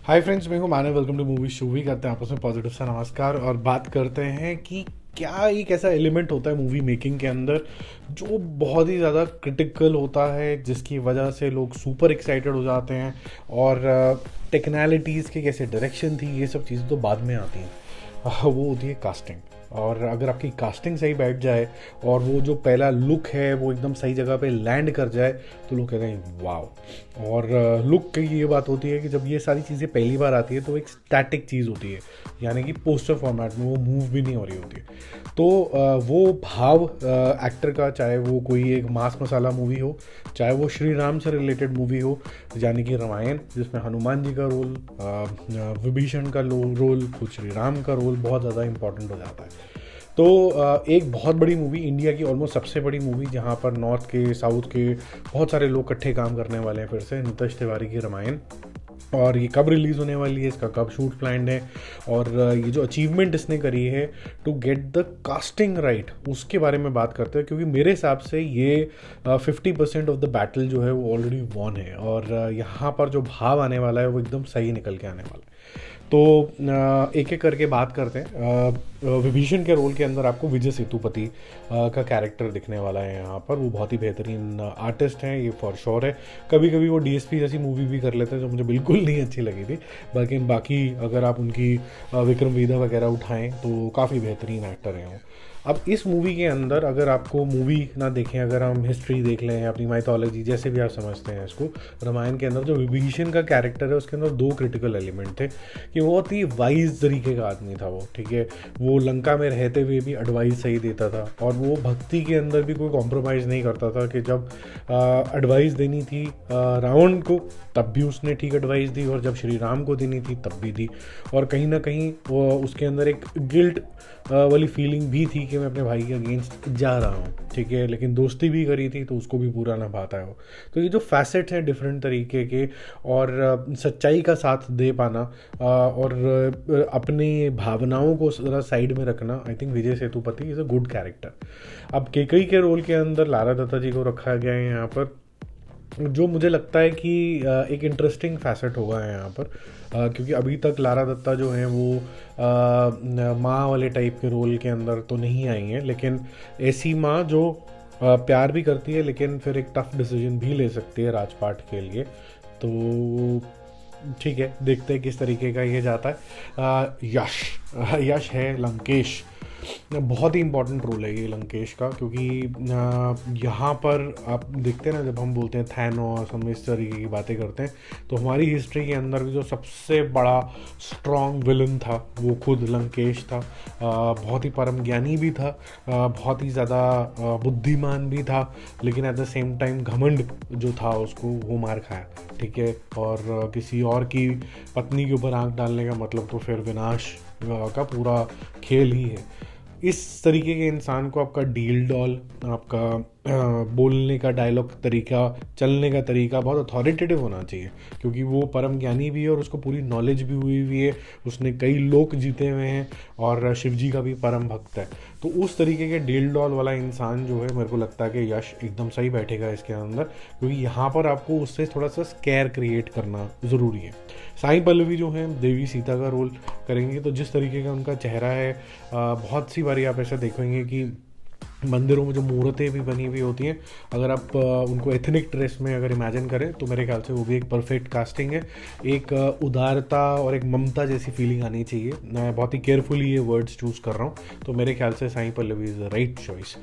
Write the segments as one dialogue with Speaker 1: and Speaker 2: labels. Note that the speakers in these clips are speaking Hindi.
Speaker 1: हाय फ्रेंड्स, मैं हूं Manav. Welcome to movie shoovy. करते हैं आपस में पॉजिटिव सा नमस्कार और बात करते हैं कि क्या एक ऐसा एलिमेंट होता है मूवी मेकिंग के अंदर जो बहुत ही ज़्यादा क्रिटिकल होता है, जिसकी वजह से लोग सुपर एक्साइटेड हो जाते हैं। और टेक्नैलिटीज़ की कैसे डायरेक्शन थी, ये सब चीज़ें तो बाद में आती हैं। वो होती है कास्टिंग। और अगर आपकी कास्टिंग सही बैठ जाए और वो जो पहला लुक है वो एकदम सही जगह पे लैंड कर जाए तो लोग कहते हैं वाओ। और लुक की ये बात होती है कि जब ये सारी चीज़ें पहली बार आती है तो एक स्टैटिक चीज़ होती है, यानी कि पोस्टर फॉर्मेट में वो मूव भी नहीं हो रही होती है। तो वो भाव एक्टर का, चाहे वो कोई एक मास मसाला मूवी हो, चाहे वो श्री राम से रिलेटेड मूवी हो, यानी कि रामायण जिसमें हनुमान जी का रोल, विभीषण का रोल, खुद श्री राम का रोल बहुत ज़्यादा इंपॉर्टेंट हो जाता है। तो एक बहुत बड़ी मूवी, इंडिया की ऑलमोस्ट सबसे बड़ी मूवी, जहाँ पर नॉर्थ के साउथ के बहुत सारे लोग इकट्ठे काम करने वाले हैं फिर से, नीतीश तिवारी की रामायण। और ये कब रिलीज़ होने वाली है, इसका कब शूट प्लान्ड है, और ये जो अचीवमेंट इसने करी है to get the casting right, उसके बारे में बात करते हैं। क्योंकि मेरे हिसाब से ये 50% ऑफ द बैटल जो है वो ऑलरेडी वॉन है, और यहाँ पर जो भाव आने वाला है वो एकदम सही निकल के आने वाला है। तो एक एक करके बात करते हैं। विभीषण के रोल के अंदर आपको विजय सेतुपति का कैरेक्टर दिखने वाला है यहाँ पर। वो बहुत ही बेहतरीन आर्टिस्ट हैं, ये फॉर श्योर है। कभी कभी वो डीएसपी जैसी मूवी भी कर लेते हैं जो मुझे बिल्कुल नहीं अच्छी लगी थी, लेकिन बाकी अगर आप उनकी विक्रम वेदा वगैरह उठाएं तो काफ़ी बेहतरीन एक्टर हैं वो। अब इस मूवी के अंदर अगर आपको मूवी ना देखें, अगर हम हिस्ट्री देख लें, अपनी माइथोलॉजी जैसे भी आप समझते हैं इसको, रामायण के अंदर जो विभीषण का कैरेक्टर है उसके अंदर दो क्रिटिकल एलिमेंट थे कि वो बहुत ही वाइज तरीके का आदमी था वो, ठीक है। वो लंका में रहते हुए भी एडवाइस सही देता था, और वो भक्ति के अंदर भी कोई कॉम्प्रोमाइज़ नहीं करता था कि जब एडवाइस देनी थी रावण को तब भी उसने ठीक एडवाइस दी, और जब श्री राम को देनी थी तब भी दी। और कहीं ना कहीं वो उसके अंदर एक गिल्ट वाली फीलिंग भी थी कि मैं अपने भाई के अगेंस्ट जा रहा हूँ, ठीक है, लेकिन दोस्ती भी करी थी तो उसको भी पूरा ना पाता है वो। तो ये जो फैसेट्स हैं डिफरेंट तरीके के, और सच्चाई का साथ दे पाना, और अपनी भावनाओं को ज़रा साइड में रखना, I think Vijay Sethupathi is a good character. अब केकई के रोल के अंदर लारा दत्ता जी को रखा गया है यहाँ पर, जो मुझे लगता है कि एक इंटरेस्टिंग फैसेट होगा यहाँ पर। क्योंकि अभी तक लारा दत्ता जो हैं वो माँ वाले टाइप के रोल के अंदर तो नहीं आई हैं, लेकिन ऐसी माँ जो प्यार भी करती है लेकिन फिर एक टफ डिसीजन भी ले सकती है राजपाट के लिए। तो ठीक है, देखते हैं किस तरीके का ये जाता है। यश यश है लंकेश। बहुत ही इंपॉर्टेंट रोल है ये लंकेश का, क्योंकि यहाँ पर आप देखते हैं ना, जब हम बोलते हैं थैनोस, हम इस तरीके की बातें करते हैं, तो हमारी हिस्ट्री के अंदर भी जो सबसे बड़ा स्ट्रॉन्ग विलन था वो खुद लंकेश था। बहुत ही परम ज्ञानी भी था, बहुत ही ज़्यादा बुद्धिमान भी था, लेकिन एट द सेम टाइम घमंड जो था उसको वो मार खाया, ठीक है। और किसी और की पत्नी के ऊपर आंख डालने का मतलब तो फिर विनाश का पूरा खेल ही है। इस तरीके के इंसान को आपका डील डॉल, आपका बोलने का डायलॉग तरीका, चलने का तरीका बहुत अथॉरिटेटिव होना चाहिए, क्योंकि वो परम ज्ञानी भी है और उसको पूरी नॉलेज भी हुई हुई है, उसने कई लोक जीते हुए हैं और शिव जी का भी परम भक्त है। तो उस तरीके के डील डॉल वाला इंसान जो है, मेरे को लगता है कि यश एकदम सही बैठेगा इसके अंदर, क्योंकि यहाँ पर आपको उससे थोड़ा सा स्कैर क्रिएट करना ज़रूरी है। साई पल्लवी जो है देवी सीता का रोल करेंगे, तो जिस तरीके का उनका चेहरा है, बहुत सी बारी आप ऐसा देखेंगे कि मंदिरों में जो मूर्तें भी बनी हुई होती हैं, अगर आप उनको एथनिक ड्रेस में अगर इमेजिन करें तो मेरे ख्याल से वो भी एक परफेक्ट कास्टिंग है। एक उदारता और एक ममता जैसी फीलिंग आनी चाहिए। मैं बहुत ही केयरफुली ये वर्ड्स चूज़ कर रहा हूँ, तो मेरे ख्याल से Sai Pallavi is the right choice.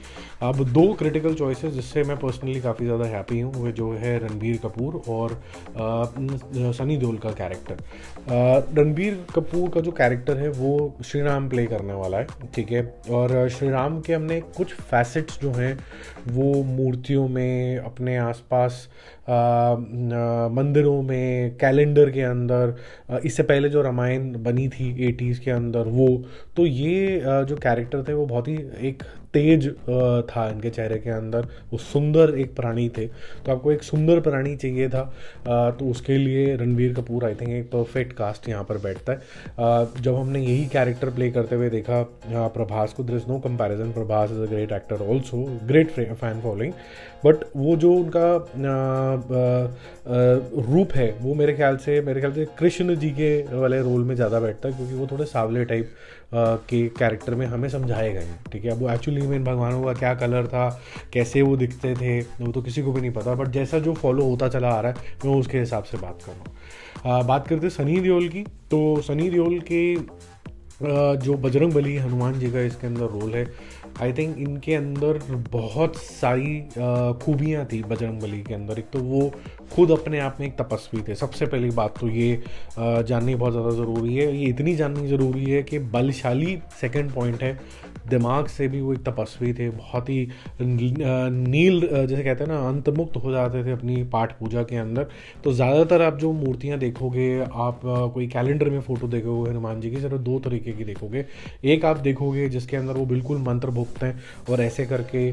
Speaker 1: अब दो क्रिटिकल चॉइसेस जिससे मैं पर्सनली काफ़ी ज़्यादा हैप्पी हूँ, वो जो है रणबीर कपूर और सनी देओल का कैरेक्टर। रणबीर कपूर का जो कैरेक्टर है वो श्री राम प्ले करने वाला है, ठीक है। और श्री राम के हमने कुछ फैसेट्स जो हैं वो मूर्तियों में, अपने आसपास मंदिरों में, कैलेंडर के अंदर, इससे पहले जो रामायण बनी थी 80s के अंदर वो, तो ये जो कैरेक्टर थे वो बहुत ही एक तेज था इनके चेहरे के अंदर, वो सुंदर एक प्राणी थे। तो आपको एक सुंदर प्राणी चाहिए था, तो उसके लिए रणबीर कपूर आई थिंक एक परफेक्ट कास्ट यहाँ पर बैठता है। जब हमने यही कैरेक्टर प्ले करते हुए देखा प्रभास को, there is no comparison, Prabhas is a great actor also, great fan following, but वो जो उनका रूप है वो मेरे ख्याल से कृष्ण जी के वाले रोल में ज़्यादा बैठता है, क्योंकि वो थोड़े सावले टाइप के कैरेक्टर में हमें समझाए गए हैं। ठीक है, अब वो एक्चुअली में इन भगवानों का क्या कलर था, कैसे वो दिखते थे, वो तो किसी को भी नहीं पता, बट जैसा जो फॉलो होता चला आ रहा है मैं उसके हिसाब से बात कर रहा हूँ। बात करते हैं सनी देओल की, तो सनी देओल के जो बजरंग बली हनुमान जी का इसके अंदर रोल है, आई थिंक इनके अंदर बहुत सारी खूबियाँ थी बजरंग बली के अंदर। एक तो वो खुद अपने आप में एक तपस्वी थे। सबसे पहली बात तो ये जाननी बहुत ज़्यादा ज़रूरी है, ये इतनी जाननी ज़रूरी है कि बलशाली सेकंड पॉइंट है, दिमाग से भी वो एक तपस्वी थे, बहुत ही जैसे कहते हैं ना, अंतर्मुक्त हो जाते थे अपनी पाठ पूजा के अंदर। तो ज़्यादातर आप जो मूर्तियाँ देखोगे, आप कोई कैलेंडर में फ़ोटो देखोगे हनुमान जी की, सिर्फ दो तरीके की देखोगे। एक आप देखोगे जिसके अंदर वो बिल्कुल मंत्र भुगत हैं और ऐसे करके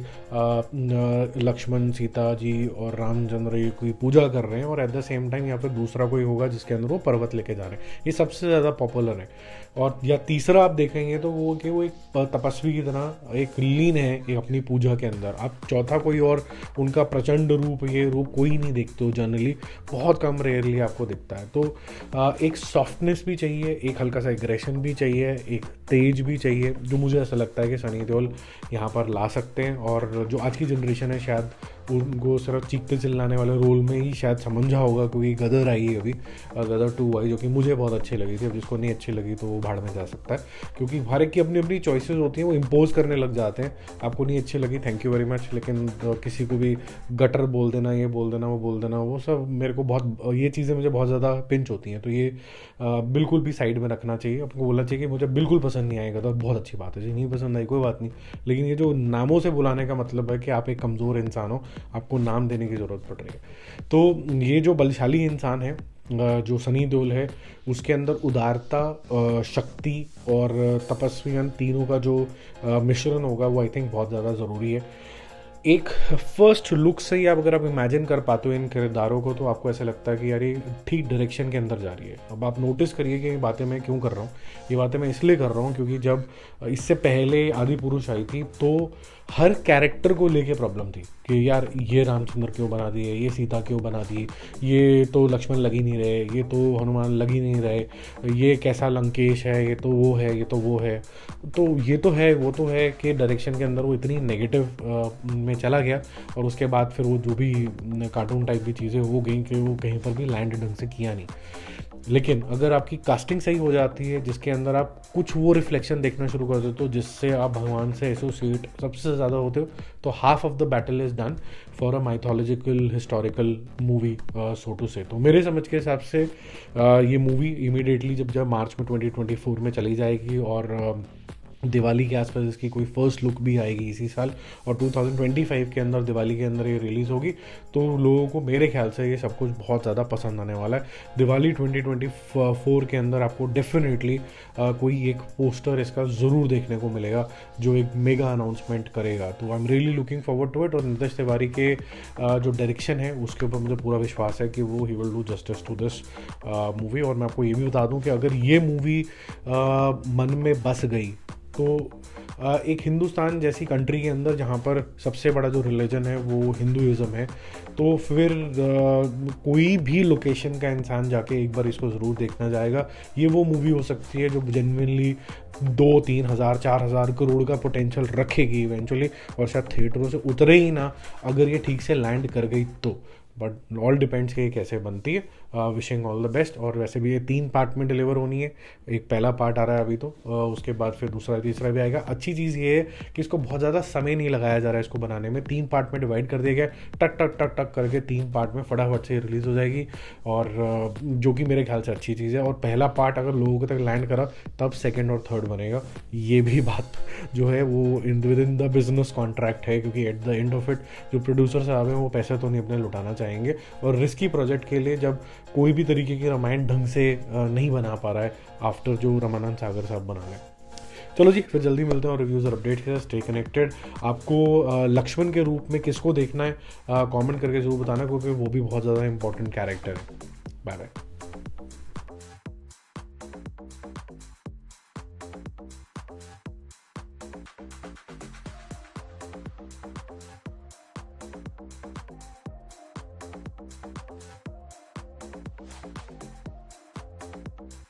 Speaker 1: लक्ष्मण, सीता जी और रामचंद्र जी की पूजा कर रहे हैं, और एट द सेम टाइम या फिर दूसरा कोई होगा जिसके अंदर वो पर्वत लेके जा रहे हैं। ये सबसे ज़्यादा पॉपुलर है। और या तीसरा आप देखेंगे तो वो कि वो एक तपस्वी की तरह एक लीन है एक अपनी पूजा के अंदर। आप चौथा कोई और उनका प्रचंड रूप, ये रूप कोई नहीं देखते हो जनरली, बहुत कम रेयरली आपको दिखता है। तो एक सॉफ्टनेस भी चाहिए, एक हल्का सा एग्रेशन भी चाहिए, एक तेज भी चाहिए, जो मुझे ऐसा लगता है कि सनी देओल यहाँ पर ला सकते हैं। और जो आज की जनरेशन है शायद उनको सिर्फ चीखते चिल्लाने वाले रोल में ही शायद समझा होगा, क्योंकि गदर आई है अभी, गदर 2 आई, जो कि मुझे बहुत अच्छी लगी थी। अब जिसको नहीं अच्छी लगी तो वो भाड़ में जा सकता है, क्योंकि हर एक की अपनी अपनी चॉइसेस होती हैं, वो इम्पोज करने लग जाते हैं। आपको नहीं अच्छी लगी, थैंक यू वेरी मच, लेकिन किसी को भी गटर बोल देना, ये बोल देना, वो बोल देना, वो सब मेरे को बहुत, ये चीज़ें मुझे बहुत ज़्यादा पिंच होती हैं। तो ये बिल्कुल भी साइड में रखना चाहिए। आपको बोलना चाहिए कि मुझे बिल्कुल पसंद नहीं आएगा, तो बहुत अच्छी बात है जी, नहीं पसंद आई कोई बात नहीं, लेकिन ये जो नामों से बुलाने का मतलब है कि आप एक कमज़ोर इंसान हो, आपको नाम देने की ज़रूरत पड़ रही है। तो ये जो बलशाली इंसान है जो सनी देओल है, उसके अंदर उदारता, शक्ति और तपस्वियन, तीनों का जो मिश्रण होगा वो आई थिंक बहुत ज़्यादा ज़रूरी है। एक फर्स्ट लुक से ही आप अगर आप इमेजिन कर पाते हो इन किरदारों को, तो आपको ऐसा लगता है कि यार ये ठीक डायरेक्शन के अंदर जा रही है। अब आप नोटिस करिए कि ये बातें मैं क्यों कर रहा हूँ। ये बातें मैं इसलिए कर रहा हूँ क्योंकि जब इससे पहले आदि पुरुष आई थी, तो हर कैरेक्टर को लेके प्रॉब्लम थी कि यार ये रामचंद्र क्यों बना दिए, ये सीता क्यों बना दी, ये तो लक्ष्मण लग ही नहीं रहे, ये तो हनुमान लग ही नहीं रहे, ये कैसा लंकेश है, ये तो वो है, ये तो वो है, तो ये तो है, वो तो है, कि डायरेक्शन के अंदर वो इतनी नेगेटिव में चला गया। और उसके बाद फिर वो जो भी कार्टून टाइप की चीज़ें हो गई कि वो कहीं पर भी लैंड ढंग से किया नहीं। लेकिन अगर आपकी कास्टिंग सही हो जाती है, जिसके अंदर आप कुछ वो रिफ्लेक्शन देखना शुरू कर देते हो जिससे आप भगवान से एसोसिएट सबसे ज़्यादा होते हो, तो half of the battle is done for a mythological historical movie, so to say. तो मेरे समझ के हिसाब से ये मूवी इमीडिएटली जब मार्च में 2024 में चली जाएगी, और दिवाली के आसपास इसकी कोई फर्स्ट लुक भी आएगी इसी साल, और 2025 के अंदर दिवाली के अंदर ये रिलीज़ होगी। तो लोगों को मेरे ख्याल से ये सब कुछ बहुत ज़्यादा पसंद आने वाला है। दिवाली 2024 के अंदर आपको डेफिनेटली कोई एक पोस्टर इसका ज़रूर देखने को मिलेगा जो एक मेगा अनाउंसमेंट करेगा। तो I am really looking forward to it. और नितेश तिवारी के जो डायरेक्शन है उसके ऊपर मुझे पूरा विश्वास है कि वो he will do justice to this movie. और मैं आपको ये भी बता दूं कि अगर ये मूवी मन में बस गई, तो एक हिंदुस्तान जैसी कंट्री के अंदर जहाँ पर सबसे बड़ा जो रिलीजन है वो हिंदुइज़्म है, तो फिर कोई भी लोकेशन का इंसान जाके एक बार इसको ज़रूर देखना जाएगा। ये वो मूवी हो सकती है जो जेन्युइनली 2-3 हज़ार 4,000 करोड़ का पोटेंशियल रखेगी इवेंचुअली, और शायद थिएटरों से उतरे ही ना अगर ये ठीक से लैंड कर गई तो। बट ऑल डिपेंड्स कि ये कैसे बनती है। Wishing all the best. और वैसे भी ये 3 पार्ट में डिलीवर होनी है। एक पहला पार्ट आ रहा है अभी, तो उसके बाद फिर दूसरा तीसरा भी आएगा। अच्छी चीज़ ये है कि इसको बहुत ज़्यादा समय नहीं लगाया जा रहा है इसको बनाने में। 3 पार्ट में डिवाइड कर दिया गया, टक टक टक टक करके 3 पार्ट में फटाफट से रिलीज़ हो जाएगी, और जो कि मेरे ख्याल से अच्छी चीज़ है। और पहला पार्ट अगर लोगों तक लैंड करा तब सेकेंड और थर्ड बनेगा। ये भी बात जो है वो with in the business contract है, क्योंकि at the end of it जो प्रोड्यूसर साहब हैं वो पैसे तो नहीं अपने लुटाना चाहेंगे। और रिस्की प्रोजेक्ट के लिए जब कोई भी तरीके की रामायण ढंग से नहीं बना पा रहा है आफ्टर जो रामानंद सागर साहब बना रहे हैं। चलो जी, फिर जल्दी मिलते हैं और रिव्यूज़ और अपडेट के साथ। Stay connected. आपको लक्ष्मण के रूप में किसको देखना है कमेंट करके ज़रूर बताना, क्योंकि वो भी बहुत ज़्यादा इंपॉर्टेंट कैरेक्टर है। Bye bye.